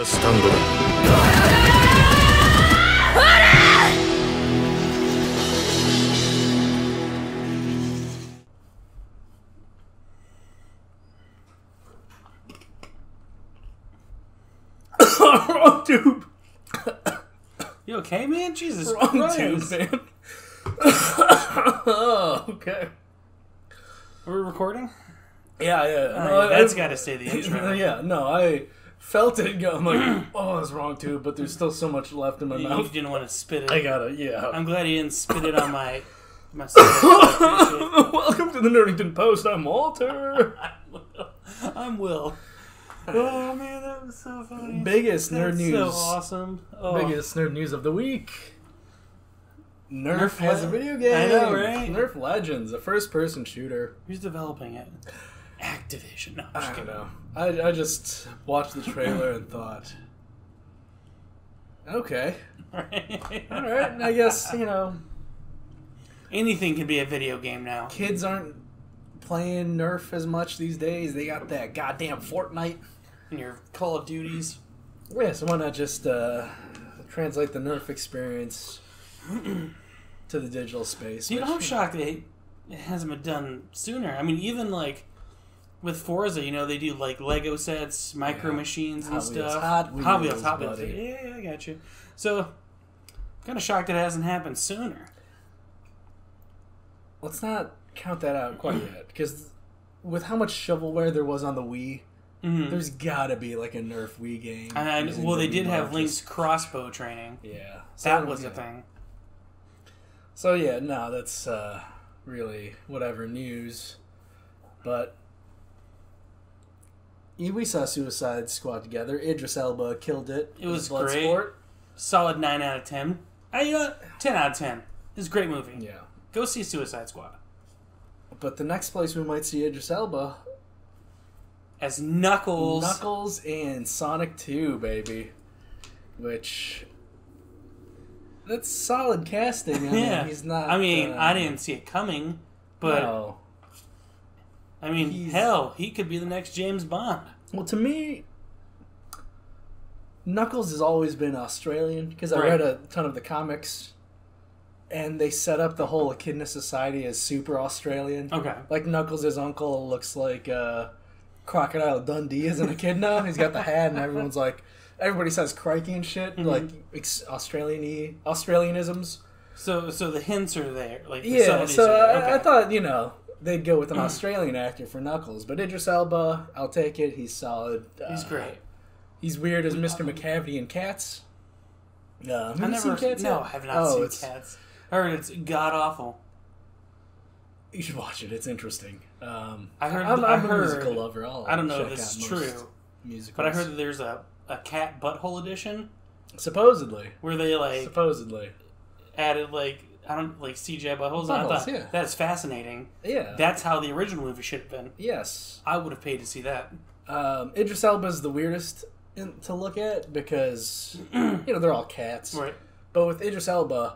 スタンドだ。Wrong tube. You okay, man? Jesus Wrong Christ. tube, man. Oh, okay. Are we recording? Yeah. No, that's got to stay the intro. Yeah, no, I felt it go. I'm like, oh, it's wrong tube, but there's still so much left in my You mouth. didn't want to spit it. I gotta, yeah. I'm glad you didn't spit it on my stomach. Welcome to the Nerdington Post. I'm Walter. I'm Will. Oh man, that was so funny. Biggest nerd news. So awesome. Oh. Biggest nerd news of the week. Nerf Nerf has a video game. I know, right? Nerf Legends, a first-person shooter. Who's developing it? Activision. No, I'm just I don't kidding. know. I just watched the trailer and thought, okay, all right. I guess, Anything can be a video game now. kids aren't playing Nerf as much these days. They got that goddamn Fortnite. In your Call of Duties. Yeah, so why not just translate the Nerf experience to the digital space? See, I'm shocked that it hasn't been done sooner. I mean, even like with Forza, they do like Lego sets, micro machines and stuff. Hot Wheels, buddy. Yeah, I got you. So, kind of shocked it hasn't happened sooner. Let's not count that out quite yet, because with how much shovelware there was on the Wii, there's gotta be like a Nerf Wii game. Well, they did have Link's crossbow training. Yeah. That was a thing. So yeah, no, that's really whatever news. But we saw Suicide Squad together. Idris Elba killed it. It was Bloodsport. great. Solid 9 out of 10. 10 out of 10. It was a great movie. Yeah. Go see Suicide Squad. But the next place we might see Idris Elba As Knuckles. Knuckles in Sonic 2, baby. That's solid casting. I mean, he's not. I didn't see it coming, but no. Hell, he could be the next James Bond. Well, to me, Knuckles has always been Australian, because I Right. read a ton of the comics, and they set up the whole Echidna Society as super Australian. Okay. Like, Knuckles' uncle looks like Crocodile Dundee as an echidna. He's got the hat, and everybody says crikey and shit, like Australianisms. So the hints are there. Like, Yeah, the so okay. I thought, they'd go with an Australian actor for Knuckles. But Idris Elba, I'll take it. He's solid. He's great. He's weird as Mr. McCavity in Cats. Have you seen Cats No, yet? I have not seen Cats. I heard it's god-awful. You should watch it. It's interesting. I'm I'm a musical lover. I don't know if check this is out most true, musicals. but I heard that there's a cat butthole edition Supposedly. where they Supposedly. added CGI buttholes. And I Buttholes, thought yeah. that's fascinating. Yeah. That's how the original movie should have been. Yes. I would have paid to see that. Idris Elba's the weirdest to look at because, they're all cats. Right. But with Idris Elba,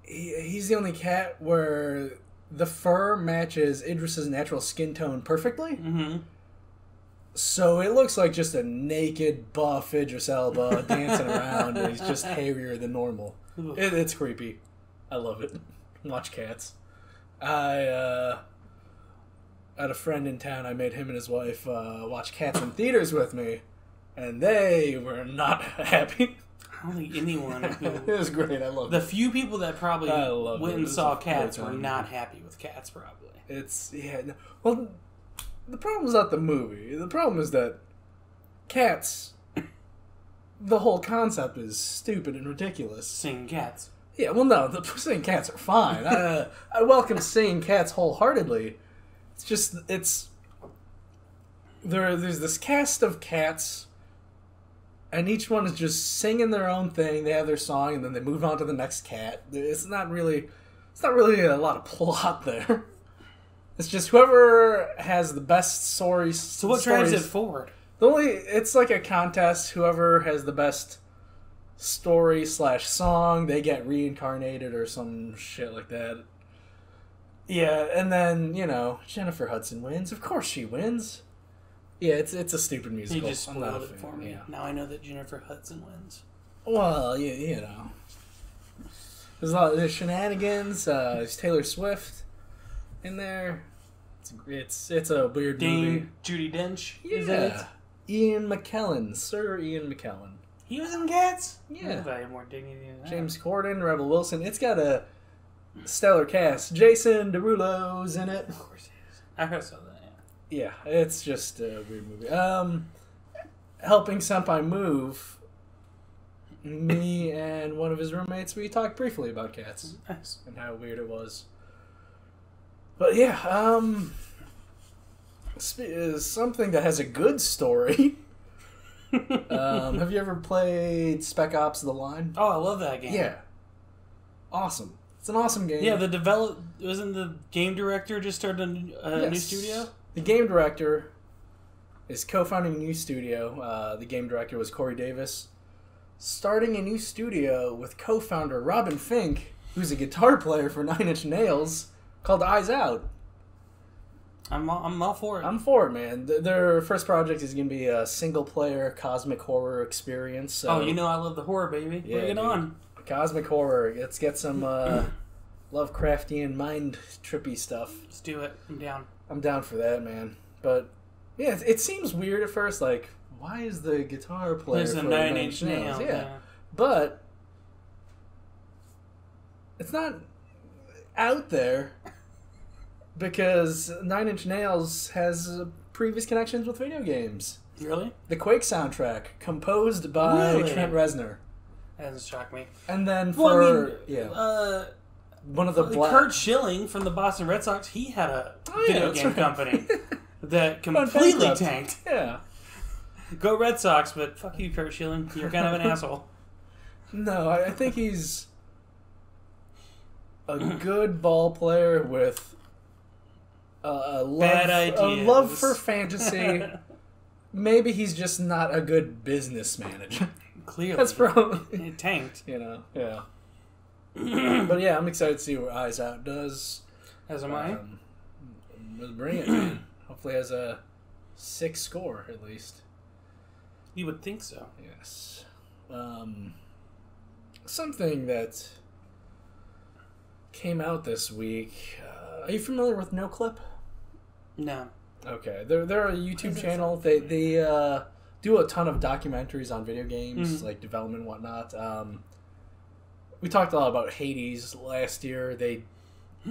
he's the only cat where the fur matches Idris's natural skin tone perfectly. Mm-hmm. So it looks like just a naked, buff Idris Elba dancing around, and he's just hairier than normal. It's creepy. I love it. Watch Cats. I had a friend in town. I made him and his wife watch Cats in theaters with me, and they were not happy. I don't think anyone who... It was great. I loved The it. few people that probably went and saw Cats were time. not happy with Cats, probably. Well, the problem's not the movie. The problem is that Cats, the whole concept is stupid and ridiculous. Singing cats. Yeah, well, no, the singing cats are fine. I welcome singing cats wholeheartedly. It's just, there's this cast of cats, and each one is just singing their own thing. They have their song, and then they move on to the next cat. It's not really a lot of plot there. It's just whoever has the best stories. So what drives it forward? It's like a contest. Whoever has the best story/song, they get reincarnated or some shit like that. Yeah, and then, Jennifer Hudson wins. Of course she wins. Yeah, it's a stupid musical. He just I'm not spoiled a it fan. for me. Yeah. Now I know that Jennifer Hudson wins. Well, you know. There's a lot of shenanigans. There's Taylor Swift in there. It's a weird movie. Dame Judi Dench. Yeah. Is that it? Ian McKellen. Sir Ian McKellen. He was in Cats? Yeah. I had more dignity than that. James Corden, Rebel Wilson. It's got a stellar cast. Jason Derulo's in it. Of course he is. I heard saw that, Yeah, it's just a weird movie. Helping Senpai move, me and one of his roommates, we talked briefly about Cats. Nice. And how weird it was. But yeah, is something that has a good story. Have you ever played Spec Ops: The Line? Oh, I love that game. Yeah. Awesome. It's an awesome game. Yeah, wasn't the game director just started a new studio? The game director is co-founding a new studio. The game director was Corey Davis. Starting a new studio with co-founder Robin Fink, who's a guitar player for Nine Inch Nails, called Eyes Out. I'm all for it. I'm for it, man. Their first project is going to be a single-player cosmic horror experience. So, I love the horror, baby. Yeah, Bring it on. Cosmic horror. Let's get some Lovecraftian, mind-trippy stuff. Let's do it. I'm down. I'm down for that, man. But, yeah, it seems weird at first. Like, why is the guitar player There's for a Nine Inch Nails? Nails. Yeah. But it's not out there because Nine Inch Nails has previous connections with video games. Really? The Quake soundtrack, composed by Trent Reznor. That doesn't shock me. And then one of the Kurt Schilling from the Boston Red Sox, he had a video game company that completely tanked. Yeah. Go Red Sox, but fuck you, Kurt Schilling. You're kind of an asshole. No, I think he's a good ball player with a love for fantasy. Maybe he's just not a good business manager. Clearly. That's probably... It tanked. Yeah. But yeah, I'm excited to see what Eyes Out does. As am I. Bring it, man. Hopefully has a 6 score, at least. You would think so. Yes. Something that came out this week. Are you familiar with NoClip? No. Okay. They're a YouTube channel. They do a ton of documentaries on video games, like development and whatnot. We talked a lot about Hades last year.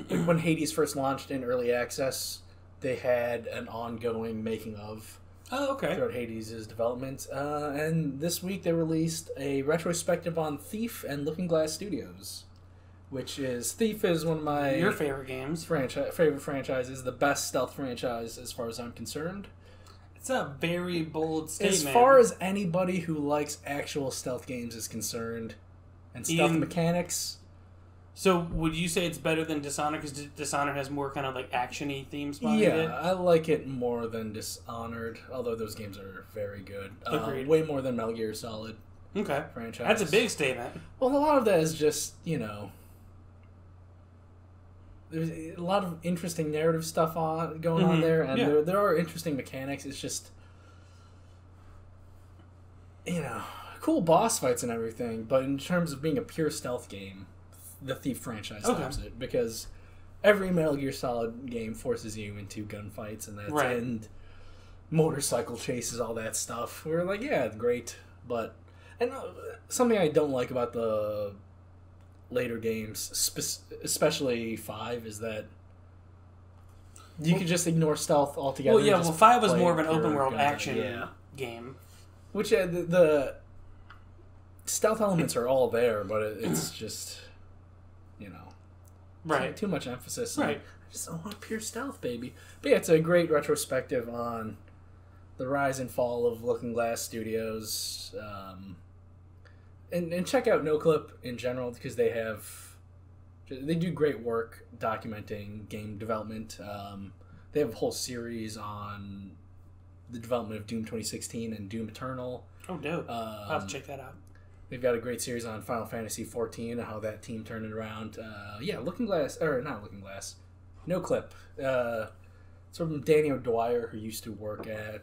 When Hades first launched in early access, they had an ongoing making of throughout Hades' development. And this week they released a retrospective on Thief and Looking Glass Studios, which is... Thief is one of my... Your favorite games. Favorite franchises, the best stealth franchise as far as I'm concerned. It's a very bold statement. As far as anybody who likes actual stealth games is concerned, and stealth mechanics... So, would you say it's better than Dishonored? Because Dishonored has more kind of like action-y themes behind it? Yeah, I like it more than Dishonored, although those games are very good. Agreed. Way more than Metal Gear Solid franchise. That's a big statement. Well, a lot of that is just, there's a lot of interesting narrative stuff going on there, and there are interesting mechanics. It's just, cool boss fights and everything, but in terms of being a pure stealth game, the Thief franchise tops it, because every Metal Gear Solid game forces you into gunfights and motorcycle chases, all that stuff. We're like, yeah, great, but something I don't like about the later games, especially 5, is that you could just ignore stealth altogether. Well, yeah, 5 was more of an open world action game, which the stealth elements are all there, but it's just. Too much emphasis. I just don't want pure stealth, baby. But yeah, it's a great retrospective on the rise and fall of Looking Glass Studios. And check out NoClip in general, because they do great work documenting game development. They have a whole series on the development of Doom 2016 and Doom Eternal. Oh, dope. I'll have to check that out. They've got a great series on Final Fantasy XIV and how that team turned it around. Not Looking Glass. NoClip. It's from Danny O'Dwyer, who used to work at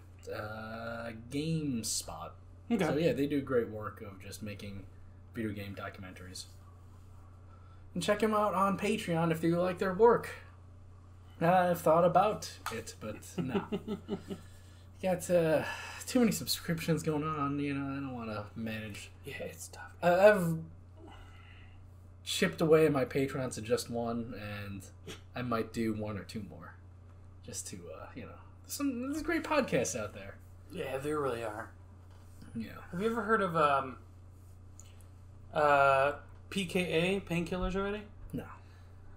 GameSpot. Okay. So yeah, they do great work of just making video game documentaries. And check them out on Patreon if you like their work. I've thought about it, but no. Got too many subscriptions going on, I don't want to manage. Yeah, it's tough. I've chipped away my Patreon to just one, and I might do one or two more. Just to, there's great podcasts out there. Yeah, there really are. Yeah. Have you ever heard of PKA, Painkillers, already? No.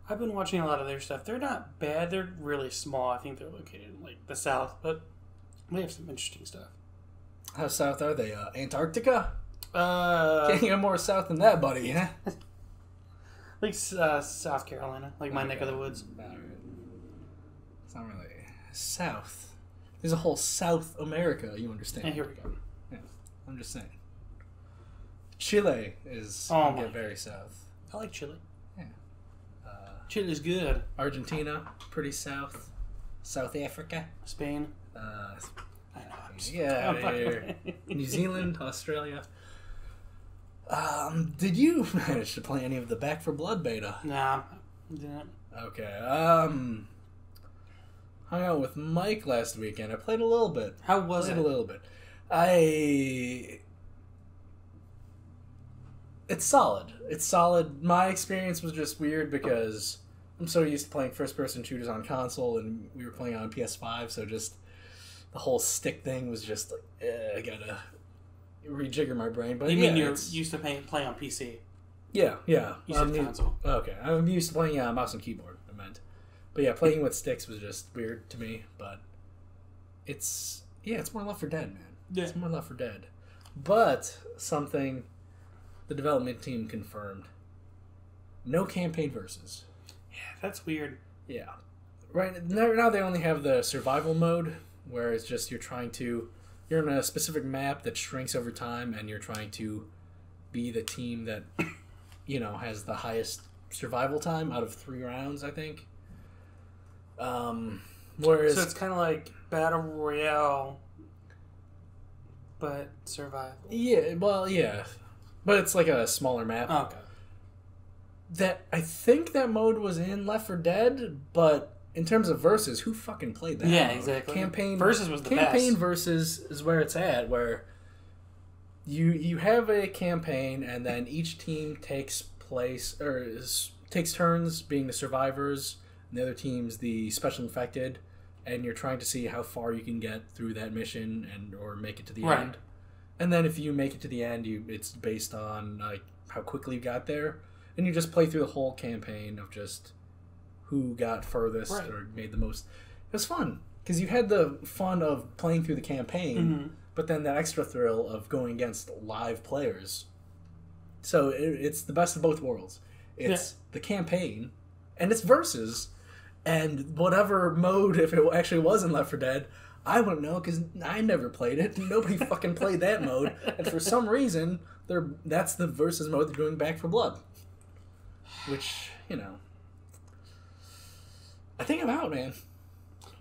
I've been watching a lot of their stuff. They're not bad. They're really small. I think they're located in, the South, but they have some interesting stuff. How south are they? Antarctica? Can't Can't get more south than that, buddy, yeah? South Carolina, my neck of the woods. It's not really south. There's a whole South America, you understand. And here we go. Yeah, I'm just saying. Chile is get very south. I like Chile. Yeah. Chile's good. Argentina, pretty south. South Africa. Spain. I know. Here. New Zealand, Australia. Did you manage to play any of the Back 4 Blood beta? Nah, didn't. Okay. Hung out with Mike last weekend. I played a little bit. How was it? A little bit. It's solid. It's solid. My experience was just weird because I'm so used to playing first-person shooters on console, and we were playing on PS5, so just the whole stick thing was just I gotta rejigger my brain. But you mean you're used to play on PC? Yeah. You said console. Okay, I'm used to playing mouse and keyboard. I meant, but yeah, playing with sticks was just weird to me. But it's more Left 4 Dead, man. Yeah. It's more Left 4 Dead. But something the development team confirmed: no campaign versus. Yeah, that's weird. Yeah, right now they only have the survival mode, where it's just you're in a specific map that shrinks over time, and you're trying to be the team that has the highest survival time out of 3 rounds, I think. Whereas so it's kind of like Battle Royale, but survival. Yeah, well, yeah, but it's like a smaller map. Oh, okay. That I think that mode was in Left 4 Dead, but in terms of versus, who fucking played that? Yeah, mode? exactly. Campaign versus was the campaign best. versus is where it's at, where you have a campaign, and then each team takes turns being the survivors, and the other team's the special infected, and you're trying to see how far you can get through that mission or make it to the end. And then if you make it to the end, it's based on how quickly you got there, and you just play through the whole campaign of just who got furthest or made the most. It was fun because you had the fun of playing through the campaign, but then that extra thrill of going against live players. So it's the best of both worlds. It's the campaign, and it's versus, and whatever mode, if it actually was in Left 4 Dead, I wouldn't know because I never played it. Nobody fucking played that mode, and for some reason, that's the versus mode they're doing Back 4 Blood, which I think I'm out, man.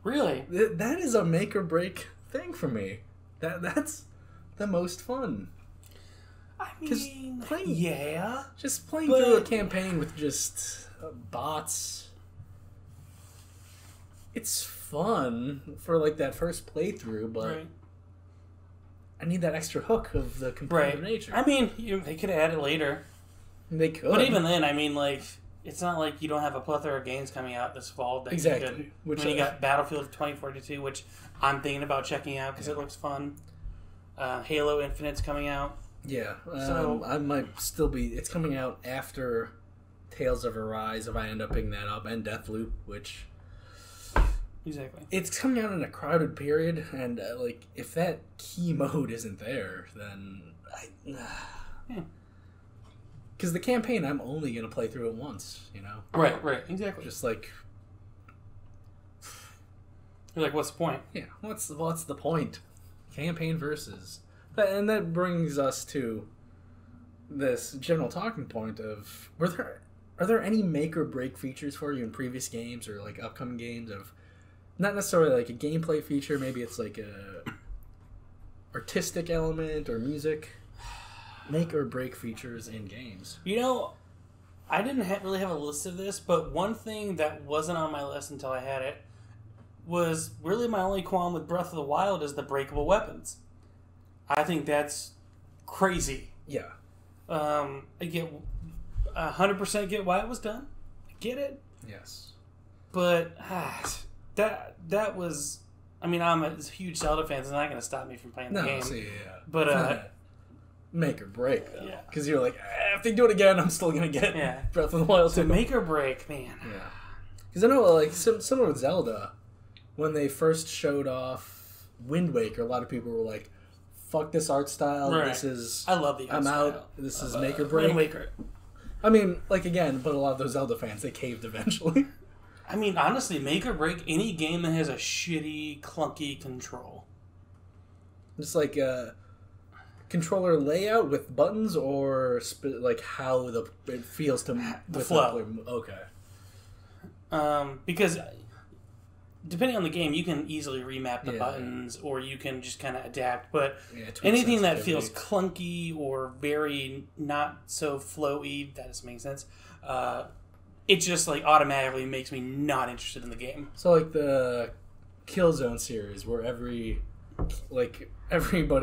Really? That is a make or break thing for me. That's the most fun. I mean, just playing through a campaign with just bots. It's fun for that first playthrough, but I need that extra hook of the competitive nature. I mean, they could add it later. They could, but even then, I mean, it's not like you don't have a plethora of games coming out this fall. That exactly. You got Battlefield 2042, which I'm thinking about checking out because it looks fun. Halo Infinite's coming out. Yeah, so I might still be. It's coming out after Tales of Arise if I end up picking that up, and Deathloop, which exactly it's coming out in a crowded period, and if that key mode isn't there, then because the campaign I'm only gonna play through it once, Right, exactly. Just you're like, what's the point? Yeah, what's the point? Campaign versus. And that brings us to this general talking point of are there any make or break features for you in previous games or upcoming games of not necessarily a gameplay feature, maybe it's artistic element or music, make or break features in games? I didn't really have a list of this, but one thing that wasn't on my list until I had it was really my only qualm with Breath of the Wild is the breakable weapons. I think that's crazy. Yeah. I get 100% get why it was done. I get it. Yes. But that was... I mean, I'm a huge Zelda fan, so it's not going to stop me from playing the game. Yeah. But, make or break, though. Yeah. Because you're like, if they do it again, I'm still going to get Breath of the Wild. So make or break, man. Yeah. Because I know, like, similar with Zelda, when they first showed off Wind Waker, a lot of people were like, fuck this art style. Right. This is... I love the art I'm style. out. This is make or break. Wind Waker. I mean, like, again, but a lot of those Zelda fans, they caved eventually. I mean, honestly, make or break any game that has a shitty, clunky control. Just like controller layout with buttons, or like how it feels to the flow. Okay. Because depending on the game, you can easily remap the buttons, or you can just kind of adapt. But anything that feels clunky or very not so flowy, that doesn't make sense. It just like automatically makes me not interested in the game. So like the Killzone series, where everybody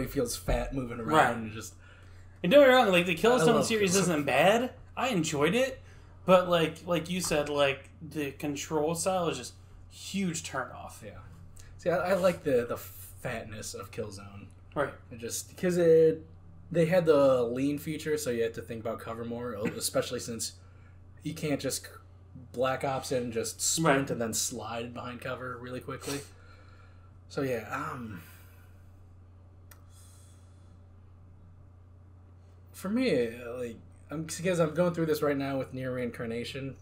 feels fat moving around, right. And don't get me wrong, like the Killzone series isn't bad. I enjoyed it, but like you said, like the control style is just huge turn off. Yeah. See, I like the fatness of Killzone. Right. Just because they had the lean feature, so you had to think about cover more, especially since you can't just Black Ops it and just sprint and then slide behind cover really quickly. So yeah, for me, like, because I'm going through this right now with Near Reincarnation.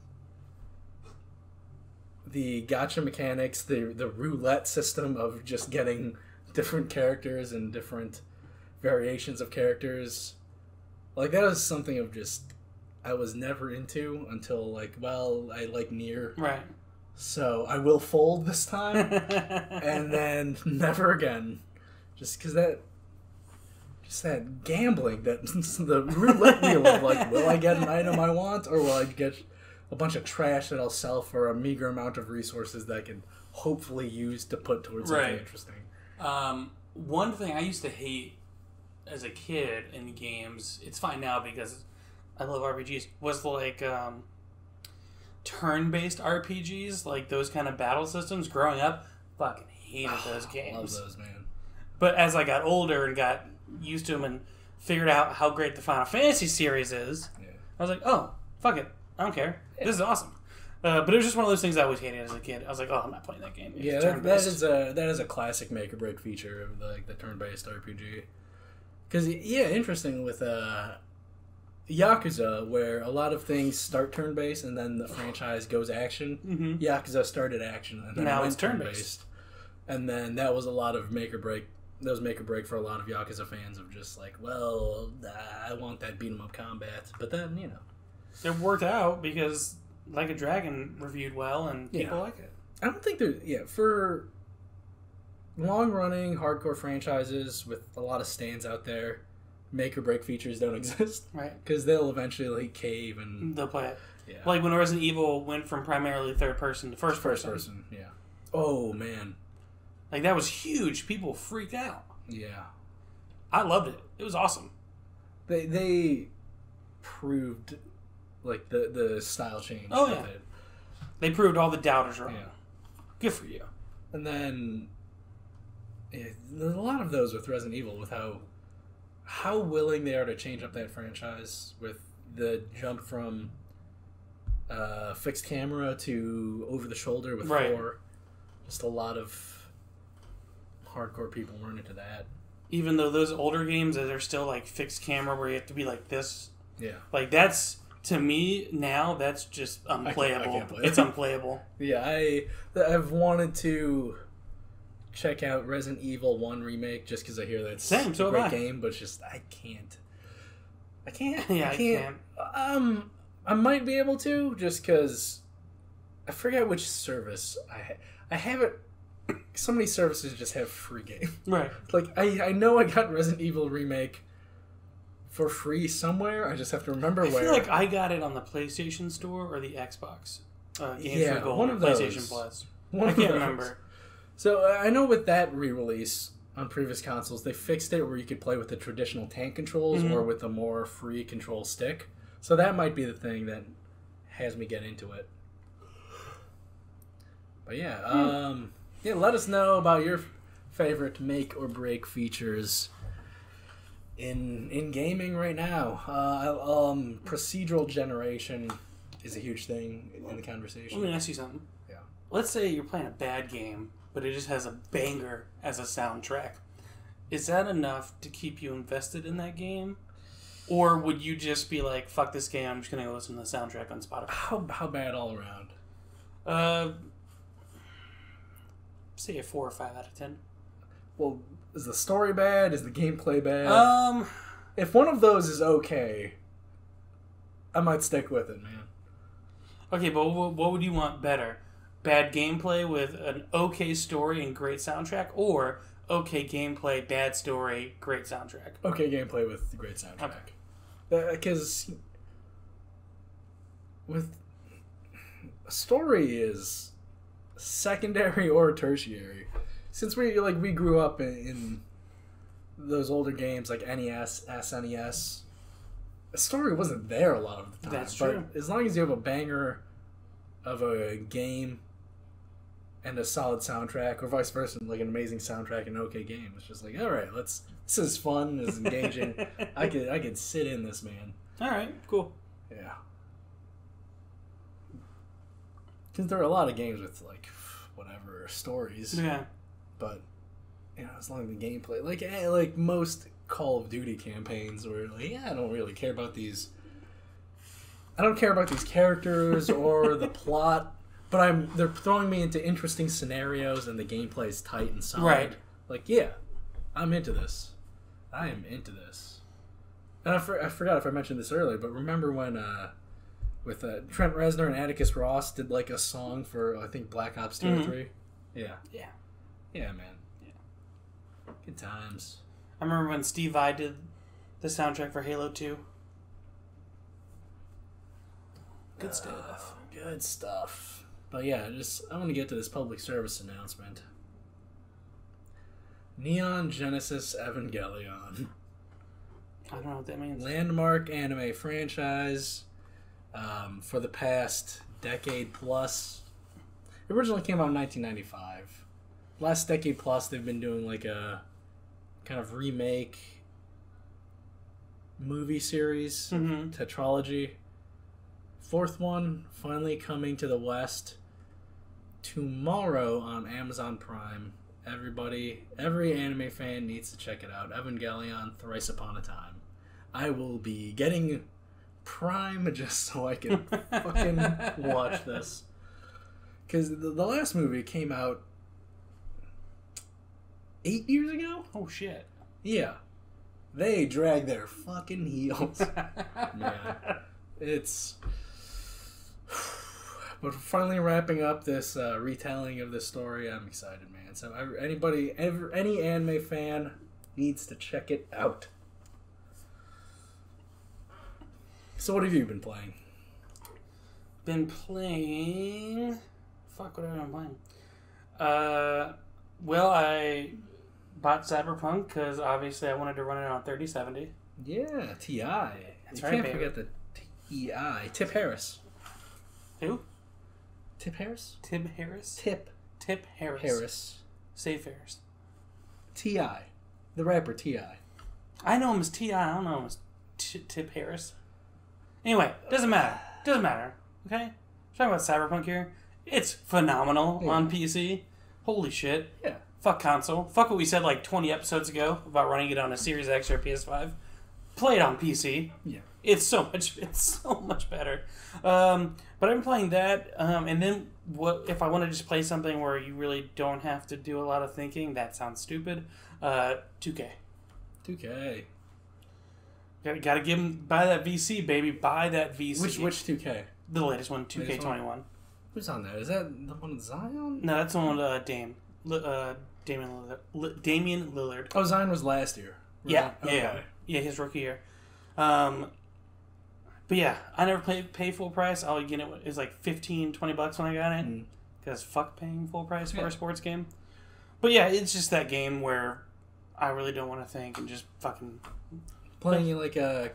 The gacha mechanics, the roulette system of just getting different characters and different variations of characters, like that was something of just I was never into until like, well, I like Nier, right? So I will fold this time, and then never again, just because that gambling, that the roulette wheel of like, will I get an item I want, or will I get a bunch of trash that I'll sell for a meager amount of resources that I can hopefully use to put towards something interesting. One thing I used to hate as a kid in games, it's fine now because I love RPGs, was like turn-based RPGs, like those kind of battle systems. Growing up, fucking hated those games. Love those, man. But as I got older and got used to them and figured out how great the Final Fantasy series is, I was like, oh, fuck it. I don't care. Yeah. This is awesome. But it was just one of those things I always hated as a kid. I was like, oh, I'm not playing that game. Yeah, that is a classic make or break feature of the turn-based RPG. Because, interesting with Yakuza, where a lot of things start turn-based and then the franchise goes action. Mm-hmm. Yakuza started action and then now it went it's turn-based. And then that was a lot of make or break. That was make or break for a lot of Yakuza fans of just like, well, I want that beat-em-up combat. But then, it worked out because Like a Dragon reviewed well and people like it. I don't think for long-running hardcore franchises with a lot of stands out there, make or break features don't exist. Right. Because they'll eventually cave and they'll play it. Yeah. Like when Resident Evil went from primarily third person to first person. Yeah. Oh, man. Like that was huge. People freaked out. Yeah. I loved it. It was awesome. They proved like the style change. Oh yeah. They proved all the doubters wrong. Yeah. Good for you. And then there's a lot of those with Resident Evil, with how willing they are to change up that franchise, with the jump from fixed camera to over the shoulder with 4. Just a lot of hardcore people weren't into that. Even though those older games that are still like fixed camera where you have to be like this. Yeah. Like that's, to me now, that's just unplayable. I can't play it. It's unplayable. Yeah, I've wanted to check out Resident Evil 1 remake just because I hear that's a great game, but it's just I can't. Yeah, I can't. I might be able to just because I forget which service I have it so many services just have free games. Right. Like, I know I got Resident Evil Remake for free somewhere. I just have to remember where. I feel like I got it on the PlayStation Store or the Xbox. Games for Gold, one of those. PlayStation Plus. I can't remember. So I know with that re-release on previous consoles, they fixed it where you could play with the traditional tank controls or with a more free control stick. So that might be the thing that has me get into it. But yeah, let us know about your favorite make or break features in gaming right now. Procedural generation is a huge thing in the conversation. Let me ask you something. Yeah. Let's say you're playing a bad game, but it just has a banger as a soundtrack. Is that enough to keep you invested in that game? Or would you just be like, fuck this game, I'm just going to go listen to the soundtrack on Spotify? How bad all around? Say a 4 or 5 out of 10. Well, is the story bad? Is the gameplay bad? If one of those is okay, I might stick with it, man. Okay, but what would you want better? Bad gameplay with an okay story and great soundtrack, or okay gameplay, bad story, great soundtrack? Okay gameplay with great soundtrack. Because with a story is secondary or tertiary. Since we grew up in those older games like NES, SNES, the story wasn't there a lot of the time. That's true. But as long as you have a banger of a game and a solid soundtrack, or vice versa, like an amazing soundtrack and an okay game, it's just like, all right, this is fun, this is engaging. I could sit in this, man. All right, cool. Yeah. Because there are a lot of games with like whatever stories. Yeah. But as long as the gameplay, like most Call of Duty campaigns, where I don't really care about these. I don't care about these characters or the plot, but they're throwing me into interesting scenarios and the gameplay is tight and solid. Right. Like, yeah, I'm into this. I am into this. And I forgot if I mentioned this earlier, but remember when with Trent Reznor and Atticus Ross did like a song for I think Black Ops 2 or 3? Yeah. Yeah. Yeah, man. Yeah. Good times. I remember when Steve Vai did the soundtrack for Halo 2. Good stuff. Good stuff. But yeah, I want to get to this public service announcement. Neon Genesis Evangelion. I don't know what that means. Landmark anime franchise for the past decade plus. It originally came out in 1995. Last decade plus, they've been doing like a kind of remake movie series, tetralogy. Fourth one finally coming to the West tomorrow on Amazon Prime. Every anime fan needs to check it out. Evangelion, Thrice Upon a Time. I will be getting Prime just so I can fucking watch this. Because the last movie came out 8 years ago? Oh, shit. Yeah. They drag their fucking heels. Man. It's... But finally wrapping up this retelling of this story, I'm excited, man. So any anime fan needs to check it out. So what have you been playing? Fuck, what have I been playing? Well, I bought Cyberpunk because obviously I wanted to run it on 3070. Yeah, TI. That's you right, can't forget the TI. Tip Harris. Who? Tip Harris? Tim Harris? Tip Harris. Harris. Save Harris. TI. The rapper TI. I know him as TI. I don't know him as Tip Harris. Anyway, doesn't matter. Okay? We're talking about Cyberpunk here. It's phenomenal on PC. Holy shit. Yeah. Fuck console. Fuck what we said like 20 episodes ago about running it on a Series X or PS5. Play it on PC. Yeah. It's so much better. But I'm playing that, and then what if I want to just play something where you really don't have to do a lot of thinking? That sounds stupid. 2K. 2K. Gotta buy that VC, baby. Buy that VC. Which 2K? The latest one, 2K21. Who's on that? Is that the one with Zion? No, that's the one with Dame. Damian Lillard. Oh, Zion was last year. Right? Yeah, okay. Yeah, his rookie year. But yeah, I never pay full price. All you get it was like $15-$20 when I got it. Because fuck paying full price for a sports game. But yeah, it's just that game where I really don't want to think and just fucking... Playing like the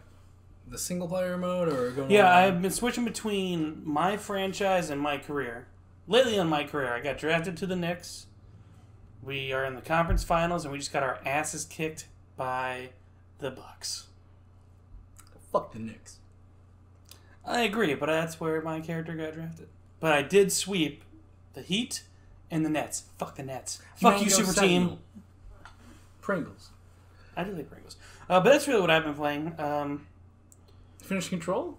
single player mode or going? Yeah, I've been switching between my franchise and my career. Lately on my career, I got drafted to the Knicks. We are in the conference finals, and we just got our asses kicked by the Bucks. Fuck the Knicks. I agree, but that's where my character got drafted. But I did sweep the Heat and the Nets. Fuck the Nets. Fuck you, super team. Pringles. I do like Pringles. But that's really what I've been playing. Finish Control?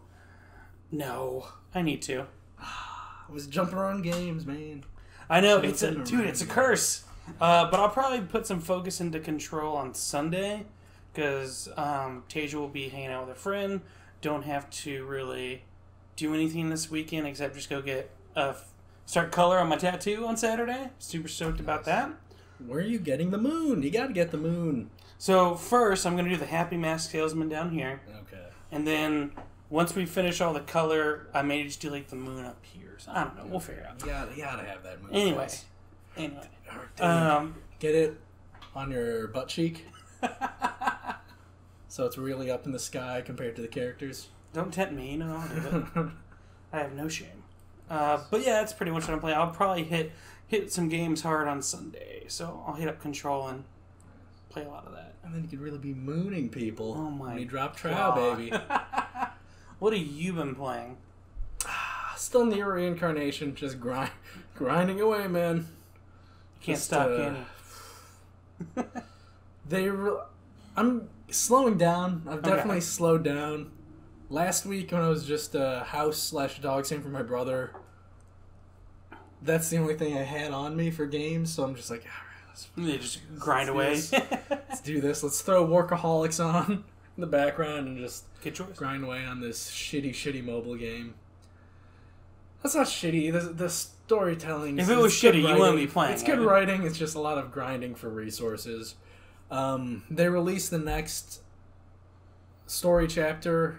No. I need to. I was jumping around games, man. I know. It's a curse. But I'll probably put some focus into Control on Sunday. Because Tasia will be hanging out with a friend. Don't have to really do anything this weekend except just go get start color on my tattoo on Saturday. Super stoked about that. Where are you getting the moon? You gotta get the moon. So first, I'm going to do the Happy Mask Salesman down here. Okay. And then once we finish all the color, I may just do like the moon up here. So I don't know. We'll figure it out. You gotta have that moon. Anyway. Get it on your butt cheek. So it's really up in the sky compared to the characters. Don't tempt me. No, I'll do it. I have no shame. But yeah, that's pretty much what I'm playing. I'll probably hit some games hard on Sunday. So I'll hit up Control and play a lot of that. And then you could really be mooning people. Oh my when you drop trow, baby. What have you been playing? Still near reincarnation, just grinding away, man. Can't stop, can you? I'm slowing down. I've definitely slowed down. Last week when I was just house/dog sitting for my brother, that's the only thing I had on me for games. So I'm just like, all right, they just grind away. Let's do this. Let's throw Workaholics on in the background and just grind away on this shitty mobile game. That's not shitty. The storytelling. If it was shitty, you wouldn't be playing. It's good writing. It's just a lot of grinding for resources. They released the next story chapter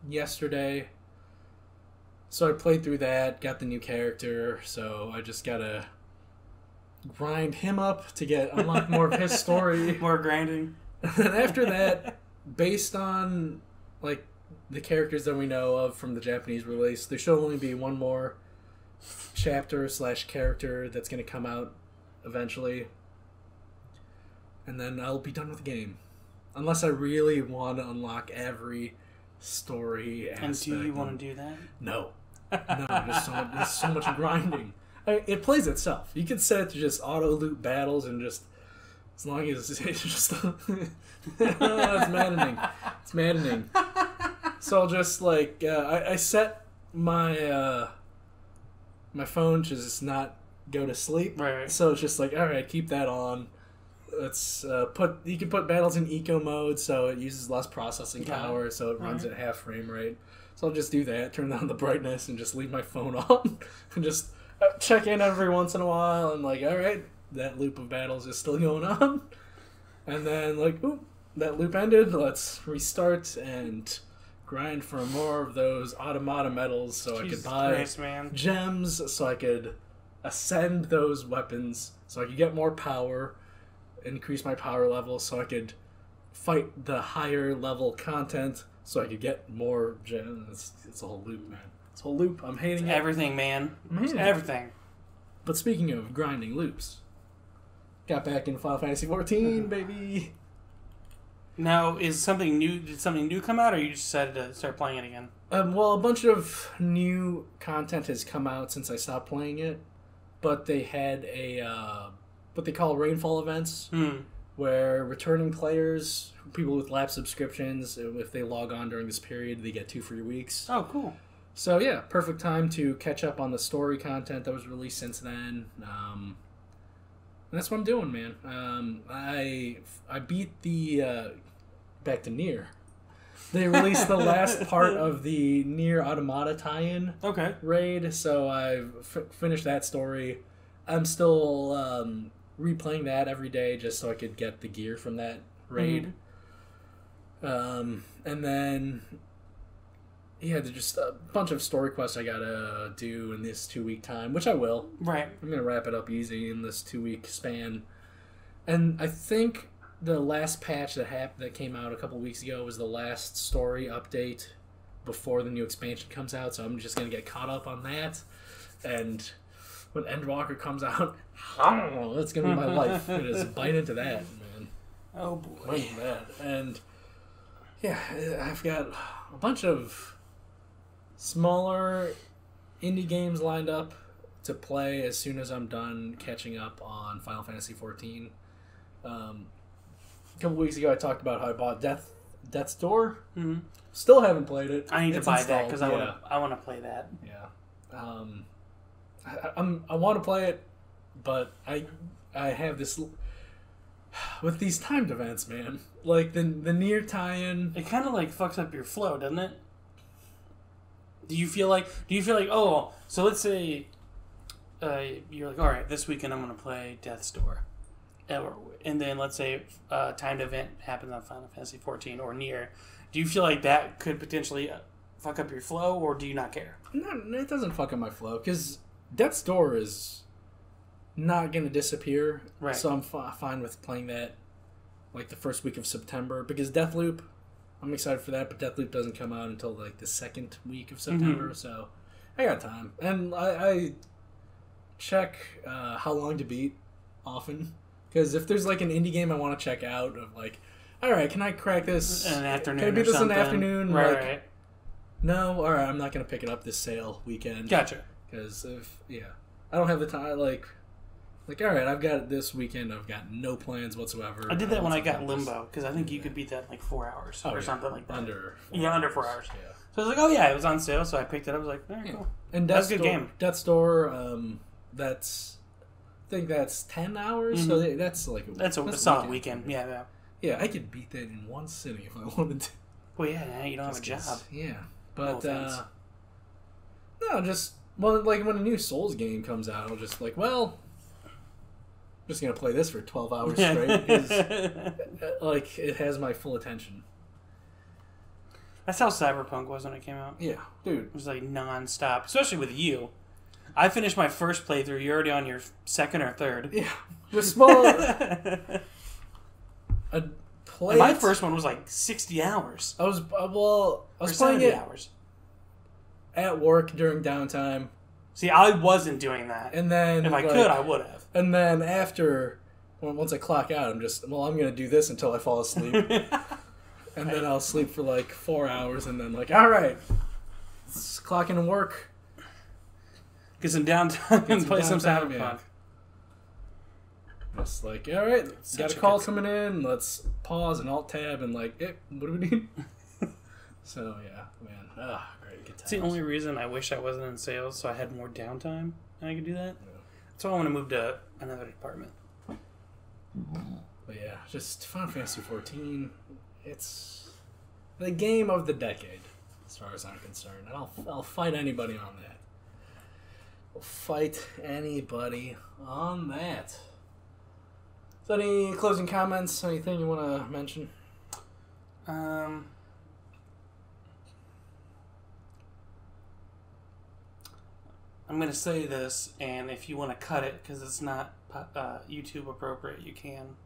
yesterday. So I played through that, got the new character, so I just gotta grind him up to unlock more of his story. More grinding. And after that, based on like the characters that we know of from the Japanese release, there should only be one more chapter/character that's gonna come out eventually. And then I'll be done with the game. Unless I really want to unlock every story aspect. And do you want to do that? No. No, there's so much grinding. It plays itself. You could set it to just auto-loop battles and just... As long as it's just... it's maddening. It's maddening. So I'll just, like... I set my... my phone to just not go to sleep. Right. So it's just like, alright, keep that on. Let's you can put battles in eco mode, so it uses less processing power, so it runs at half frame rate. So I'll just do that, turn down the brightness, and just leave my phone on, and just check in every once in a while, and like, all right, that loop of battles is still going on, and then like, oop, that loop ended. Let's restart and grind for more of those automata medals, so Jesus I could buy Christ, gems, so I could ascend those weapons, so I could get more power. Increase my power level so I could fight the higher level content so I could get more gems. It's a whole loop, man. It's a whole loop. I'm hating it. Everything, man. It's everything. But speaking of grinding loops, got back in Final Fantasy XIV, baby. Now, did something new come out, or you just decided to start playing it again? Well, a bunch of new content has come out since I stopped playing it, but they had what they call rainfall events, where returning players, people with lapsed subscriptions, if they log on during this period, they get 2 free weeks. Oh, cool. So yeah, perfect time to catch up on the story content that was released since then. And that's what I'm doing, man. I beat the back to Nier. They released the last part of the Nier Automata tie-in raid, so I've finished that story. I'm still replaying that every day just so I could get the gear from that raid. And then, yeah, there's just a bunch of story quests I gotta do in this 2-week time, which I will. Right. I'm gonna wrap it up easy in this 2-week span. And I think the last patch that came out a couple weeks ago was the last story update before the new expansion comes out, so I'm just gonna get caught up on that. And when Endwalker comes out, that's gonna be my life. It is bite into that, man. Oh boy. Bite into that. And yeah, I've got a bunch of smaller indie games lined up to play as soon as I'm done catching up on Final Fantasy XIV. A couple weeks ago, I talked about how I bought Death's Door. Mm-hmm. Still haven't played it. I need to buy that because I want to play that. Yeah, I want to play it, but I have this with these timed events, man. Like the Nier tie-in, it kind of like fucks up your flow, doesn't it? Do you feel like oh, so let's say you're like, all right, this weekend I'm going to play Death's Door. And then let's say a timed event happens on Final Fantasy XIV or Nier. Do you feel like that could potentially fuck up your flow, or do you not care? No, it doesn't fuck up my flow, because Death's Door is not going to disappear. Right. So I'm fine with playing that like the first week of September, because Deathloop, I'm excited for that, but Deathloop doesn't come out until like the second week of September, so I got time. And I check how long to beat often. Because if there's like an indie game I want to check out, of like, all right, can I crack this in an afternoon? Can I beat this in the afternoon? Right, like, right. No, all right, I'm not gonna pick it up this sale weekend. Gotcha. Because I don't have the time. Like, all right, I've got this weekend. I've got no plans whatsoever. I did that when I got Limbo, because I think you could beat that in like 4 hours or something like that. Under 4 hours. Yeah. So I was like, oh yeah, it was on sale, so I picked it up. I was like, cool. And that's a good game. Death's Door, I think that's 10 hours, so that's like that's a solid weekend. Yeah. Yeah, I could beat that in one sitting if I wanted to. Well, yeah, you don't have a job. Yeah, but no, just like when a new Souls game comes out, I'll just like, well, I'm just gonna play this for 12 hours straight. Like it has my full attention. That's how Cyberpunk was when it came out. Yeah, dude, it was like non-stop, especially with you. I finished my first playthrough. You're already on your second or third. Yeah, just small. My first one was like 60 hours. I was playing it hours at work during downtime. See, I wasn't doing that. And then if I could, I would have. And then once I clock out, I'm going to do this until I fall asleep. And then I'll sleep for like 4 hours, and then like, all right, let's clock in and work. Get some downtime and play some Cyberpunk. Yeah. Just like, all right, got a call coming in. Let's pause and alt tab and like, what do we need? So yeah, man, great, good times. It's the only reason I wish I wasn't in sales, so I had more downtime and I could do that. Yeah. That's why I want to move to another department. But yeah, just Final Fantasy XIV. It's the game of the decade, as far as I'm concerned. And I'll fight anybody on that. I'll fight anybody on that. So any closing comments? Anything you want to mention? I'm going to say this, and if you want to cut it, because it's not YouTube appropriate, you can.